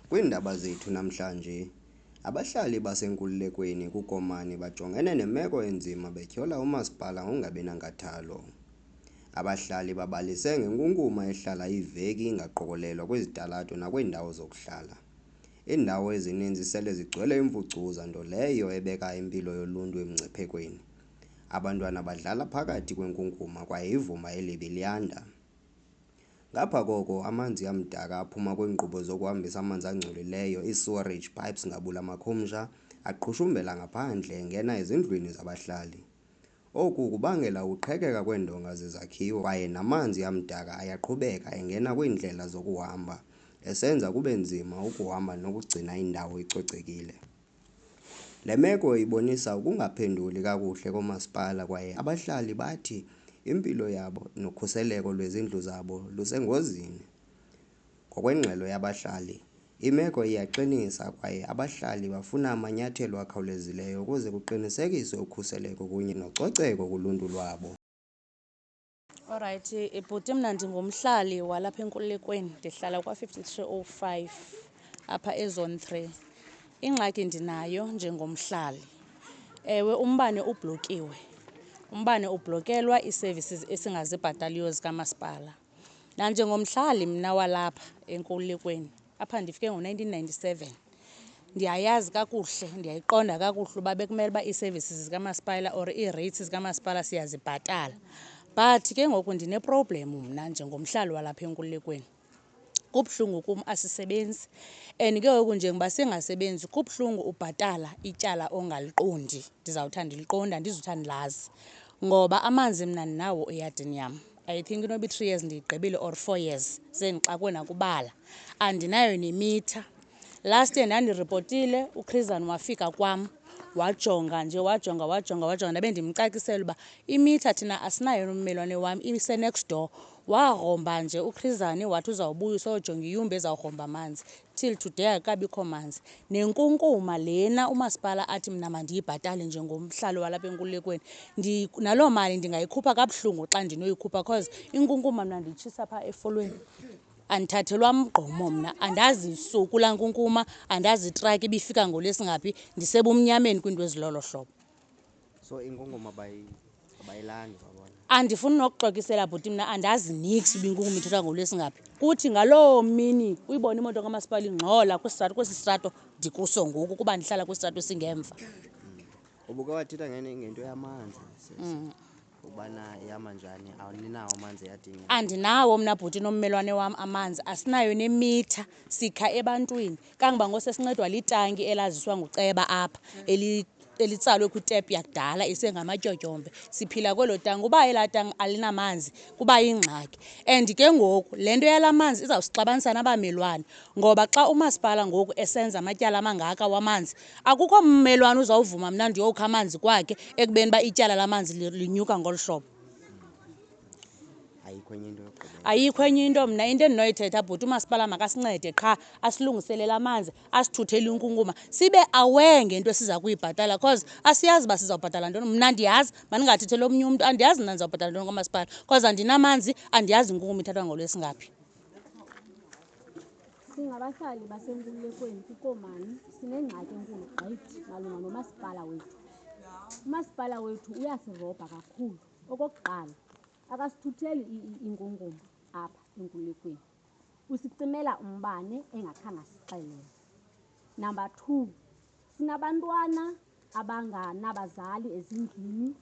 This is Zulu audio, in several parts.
Kwiindaba zethu namhlanje, abahlali basenkululekweni kuKomani bajongene nemeko enzima betyhola umasipala ngokungabi nankathalo. Abahlali babalise ngenkunkuma ehlala iveki ingaqokolelwa kwizitalato nakwiindawo zokuhlala. Iindawo ezininzi sele zigcwele imfucuza, nto leyo ebeka impilo yoluntu emngciphekweni. Abantwana badlala phakathi kwenkunkuma kwaye ivumba elibi liyanda. Ngapha koko amanzi amdaka aphuma kwiinkqubo zokuhambisa amanzi angcolileyo, ii-sewerage pipes ngabula makhumsha, aqhushumbela ngaphandle engena ezindlwini zabahlali. Oku kubangela uqhekeka kweendonga zezakhiwo kwaye namanzi amdaka ayaqhubeka engena kwiindlela zokuhamba, esenza kube nzima ukuhamba nokugcina indawo icocekile. Le meko ibonisa ukungaphenduli kakuhle komasipala kwaye abahlali bathi impilo yabo nokhuseleko lwezindlu zabo lusengozini. Ngokwengxelo yabahlali, imeko iyaqinisa kwaye abahlali bafuna amanyathelo akhawulezileyo ukuze kuqinisekiswe ukhuseleko kunye nococeko kuluntu lwabo. Alright, ibhuti mna ndingumhlali walapha enkululekweni, ndihlala kwa-5305 apha eZone 3. Ingxaki ndinayo njengomhlali, ewe umbane ublokiwe. Umbane ublokelwa ii-services esingazibhataliyo zikamasipala. Nanjengomhlali mna walapha enkululekweni, apha ndifike ngo-1997, ndiyayazi kakuhle, ndiyayiqonda kakuhle uba bekumele uba ii-services zikamasipala or ii-rates zikamasipala siyazibhatala. But ke ngoku ndineproblem mna njengomhlali walapha enkululekweni. Kubuhlungu kum, asisebenzi, and ke ngoku njengoba singasebenzi kubuhlungu ubhatala ityala ongaliqondi. Ndizawuthi ndiliqonda, ndizothi ndilazi, ngoba amanzi mna ndinawo eyadini yam. I think inoba i-3 years ndiyigqibile or 4 years sendixakwe nakubala. Andinayo nemitha. Last year ndandiripotile, uChristian wafika kwam wajonga nje, wajonga, ndabe ndimcacisela uba imitha thina asinayo nommelwane wam, ise-next door. Waromba nje uChristian wathi uzawubuya usojonga iyumba ezawuromba amanzi. Till today akabikho manzi. Nenkunkuma lena umasipala athi mna mandiyibhatale njengomhlali walapha enkululekweni, naloo mali ndingayikhupha kabuhlungu xa ndinoyikhupha because inkunkuma mna ndiyitshisa phaa efolweni. Andithathelwa mgqomo mna, andazi suku laa nkunkuma, andazi itraki ibifika ngolwesingaphi, ndisebumnyameni kwiinto ezilolo hlobo. So inkunkuma abayilandi babona? Andifuni nokuxokisela bhuti, mna andazi niks uba inkunkuma ithethwa ngolwesingaphi. Kuthi ngaloo mini uyibona imoto kamasipala ingxola kwesi strato ndikuso ngoku kuba ndihlala kwisitrato esingemva. Ubuke wathetha ngento yamanzi ubana ihamba njani, awuninawo amanzi eyadini? Andinawo mna bhuti nommelwane wam amanzi, asinayo nemitha, sikha ebantwini. Kangoba ngosesincedwa litanki elaziswa nguceba apha elitsalwe kwitepu yakudala isengamatyotyombe. Siphila kwelo tanki, uba elaa tanki alinamanzi kuba yingxaki. And ke ngoku le nto yala manzi izawusixabanisa nabamelwane, ngoba xa umasipala ngoku esenza amatyala amangaka wamanzi, akukho mmelwane uzawuvuma mna ndiyokha amanzi kwakhe ekubeni uba ityala lamanzi linyuka ngolu hlobo. Ayikho enye into yokugqibela? Ayikho enye into mna, into endinoyithetha bhuti, umasipala makasincede qha asilungiselele amanzi, asithuthele inkunkuma, sibe aware ngento esiza kuyibhatala because asiyazi uba sizawubhatala ntoni. Mna ndiyazi, mandingathetheli omnye umntu, andiyazi mna ndizawubhatala ntoni kwamasipala because andinamanzi, andiyazi inkunkuma ithathwa ngolwesingaphi. Singabahlali basenkululekweni kuKomani sinengxaki enkulu gqithi malunga nomasipala wethu. Umasipala wethu uyasirobha kakhulu. Okokuqala, akasithutheli inkunkuma apha enkululekweni, usicimela umbane engakhange asixelele. Number 2, sinabantwana abanganabazali ezindlini,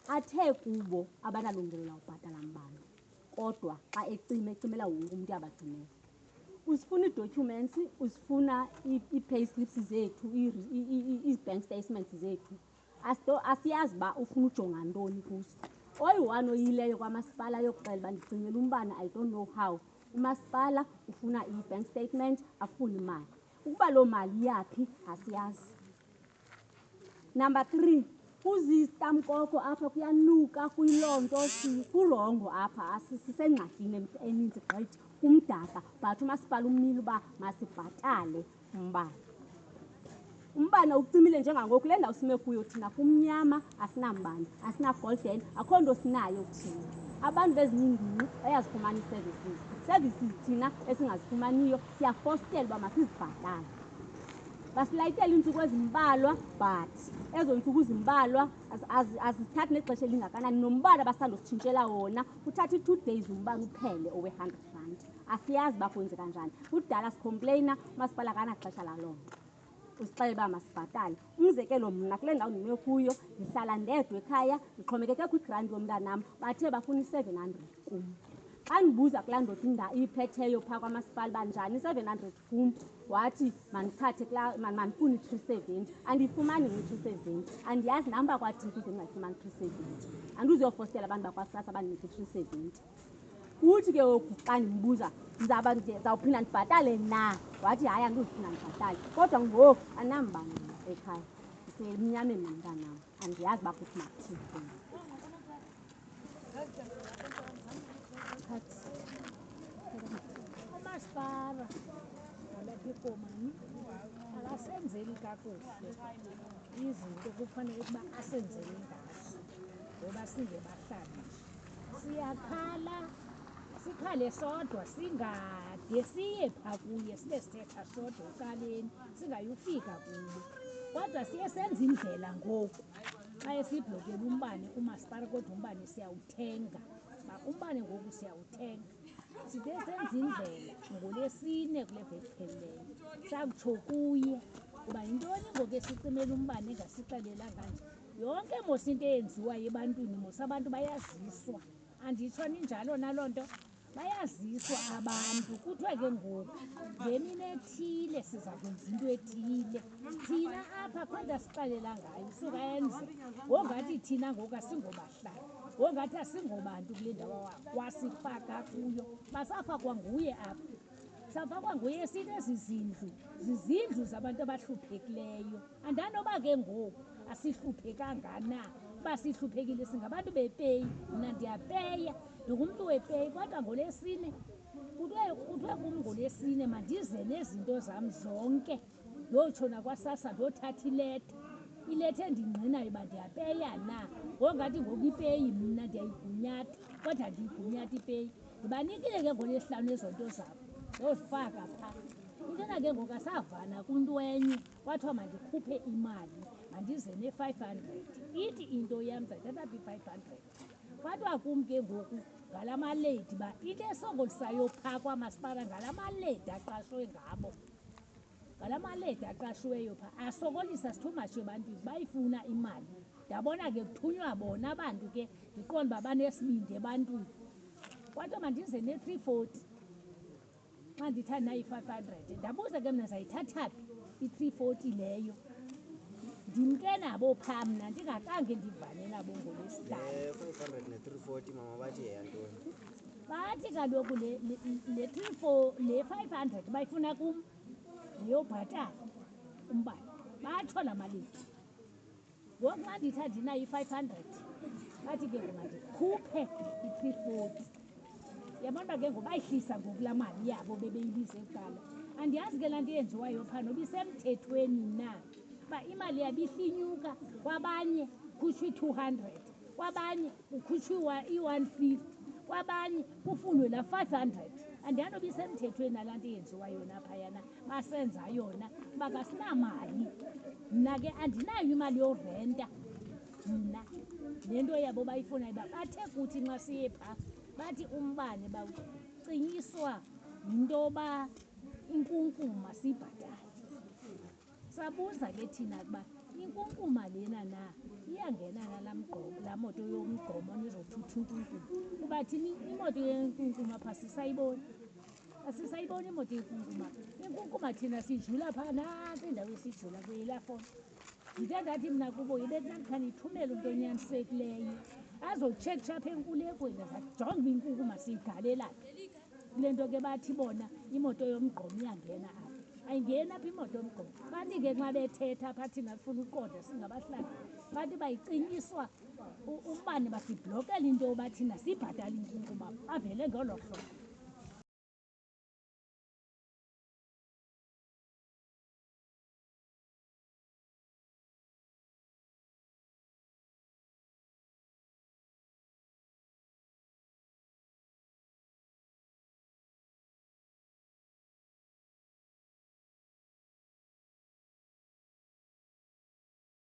athe kubo abanalungelelo ubhatala mbane, kodwa xa ecimela wonke umntu uyabacimela. Usifuna ii-documents, usifuna ii-payslips zethu, ii-bank statements zethu. Asiyazi uba ufuna ujonga ntoni kuso. Oyi-one oyileyo kwamasipala yokuxela uba ndicimela umbane, I don't know how. Umasipala ufuna i-bank statement, afune imali. Ukuba loo mali iyaphi asiyazi. Number 3, kuzitamkoko apha, kuyanuka, kuyiloo nto, kurongo apha, sisengxakini eninzi gqithi, kumdaka, but umasipala umile uba masibhatale umbane. Umbane ucimile njengangoku, le ndawo sime kuyo thina kumnyama, asinambane, asinagolden, akho nto sinayo thina. abantu bezinye iingingqi bayazifumana ii-services thina esingazifumaniyo siyafostela uba masizibhatale. Basilayitela iintsuku ezimbalwa but ezo ntsuku zimbalwa azithathi nexesha elingakanani. Nombane abasanda usitshintshela wona uthatha i-2 days umbane uphele owe-R100. Asiyazi uba kwenzeka njani. Kudala sikhompleyina umasipala akanaxesha laloo nto, usixelela uba masibhatale. Umzekelo, mna kule ndawo ndime kuyo ndihlala ndedwa ekhaya, ndixhomekeke kwigranti yomntanam, bathe bafuna i-700 kum. Xa ndibuza kulaa ndoda iphetheyo phaa kwamasipala uba njani i-700 kum, wathi mandithathe mandifune i-370. Andiyifumani i-370, andiyazi nam uba kwathini kuze ndingayifumani 370. Andizuyofostela abantu bakwaSASSA bandinike i-370. Kuthi ke ngoku xa ndimbuza ndizawuphinda ndibhatale na, wathi hayi andizuphinda ndibhatale. Kodwa ngoku andinambane ekhaya, ndisemnyameni nomntanam, andiyazi uba kuthi makuthini. Umasipala walapha eKomani akasenzeli kakuhle izinto kufanele ukuba asenzele ngazo, ngoba singebahlali siyakhala, sikhale sodwa singade siye phaa kuye sibe sithetha sodwa ecaleni singayufika kuye. Kodwa siye senza indlela ngoku xa esibhlokela umbane umasipala, kodwa umbane siyawuthenga. Umbane ngoku siyawuthenga, side senza indlela ngoLwesine kule veki iphelileyo sakutsho kuye uba yintoni ngoku esicimela umbane engasixelelanga nje. Yonke mos into eyenziwayo ebantwini mos abantu bayaziswa, anditsho ninjalo naloo nto, bayaziswa abantu. Kuthiwe ke ngoku ngemini ethile siza kwenza into ethile, thina apha kwenza sixelela ngayo sukayenze ngongathi thina ngoku asingobahlali, ngongathi asingobantu kule ndawo wasifaka kuyo. Basafakwa nguye apha, safakwa nguye esithi ezi zindlu zizindlu zabantu abahluphekileyo. Andanoba ke ngoku asihluphekanga na, uba sihluphekile singabantu bepeyi, mna ndiyapeya, ndingumntu wepeyi. Kodwa ngoLwesine kuthiwe kum ngoLwesine mandize nezinto zam zonke, ndiyotshona kwaSASSA ndiyothatha ileta endingqinayo uba ndiyapeya na. Ngongathi ngoku ipeyi mna ndiyayigunyata, kodwa ndiyigunyata ipeyi. Ndibanikile ke ngoLwesihlanu ezo nto zabo ndozifaka phaa. Intona ke ngoku asavana kwinto enye, kwathiwa mandikhuphe imali, mandize ne-500. Ithi into yam ndizayithatha phi i-500? Kwathiwa kum ke ngoku ngala maledi uba into esokolisayo phaa kwamasipala ngala maledi aqashwe ngabo, ngala maledi aqashiweyo phaa asokolisa sithumashe ebantwini, bayifuna imali. Ndabona ke kuthunywa bona abantu ke ndiqonda uba banesibindi ebantwini. Kwathiwa mandize ne-340 xa ndithatha nayo i-500. Ndabuza ke mna ndizayithatha phi i-340 leyo, ndimke nabo phaa mna ndingakhange ndivane nabo ngoLwesihlanu. 500 ne-340 mama bathi yeyantoni? Bathi kaloku le 500 bayifuna kum yeyobhatala umbane, batsho la maledi. Ngoku xa ndithi andinayo i-500 bathi ke ngoku mandikhuphe i-340. Yabona uba ke ngoku bayihlisa ngoku laa mali yabo bebeyibize kuqala. Andiyazi ke laa nto yenziwayo phaa noba isemthethweni na, uba imali yabo ihlinyuka, kwabanye kukhutshwa i-200, kwabanye kukhutshwa i-150, kwabanye kufunwe laa 500. Andiyazi noba isemthethweni nalaa nto yenziwayo yona phayana basenza yona, uba kasinamali. Mna ke andinayo imali yorenta mna le nto yabo bayifunayo uba bathe kuthi nxa siye phaa bathi umbane bawucinyiswa yinto yoba inkunkuma siyibhatale. Sabuza ke thina ukuba inkunkuma lena na iyangena laa moto yomgqomo nizothutha inkunkuma, kuba thina imoto yenkunkuma phaa sisayiboni, asisayiboni imoto yenkunkuma. Inkunkuma thina siyijula phaa nantsi indawo esiyijula kuyo yilaa foni. Ndide ndathi mna kubo yibetani khanithumele umntu onyanisekileyo azotshekisha apha enkulekweni azajonga uba inkunkuma siyigalelaphi. Kule nto ke bathi bona imoto yomgqomo iyangena apha, ayingeni apha imoto yomgqomo. Bathi ke nxa bethetha apha thina sifuna uqonda singabahlali, bathi bayicinyiswa umbane basiblokela into yoba thina siyibhatale inkunkuma, bavele ngolo hlobo.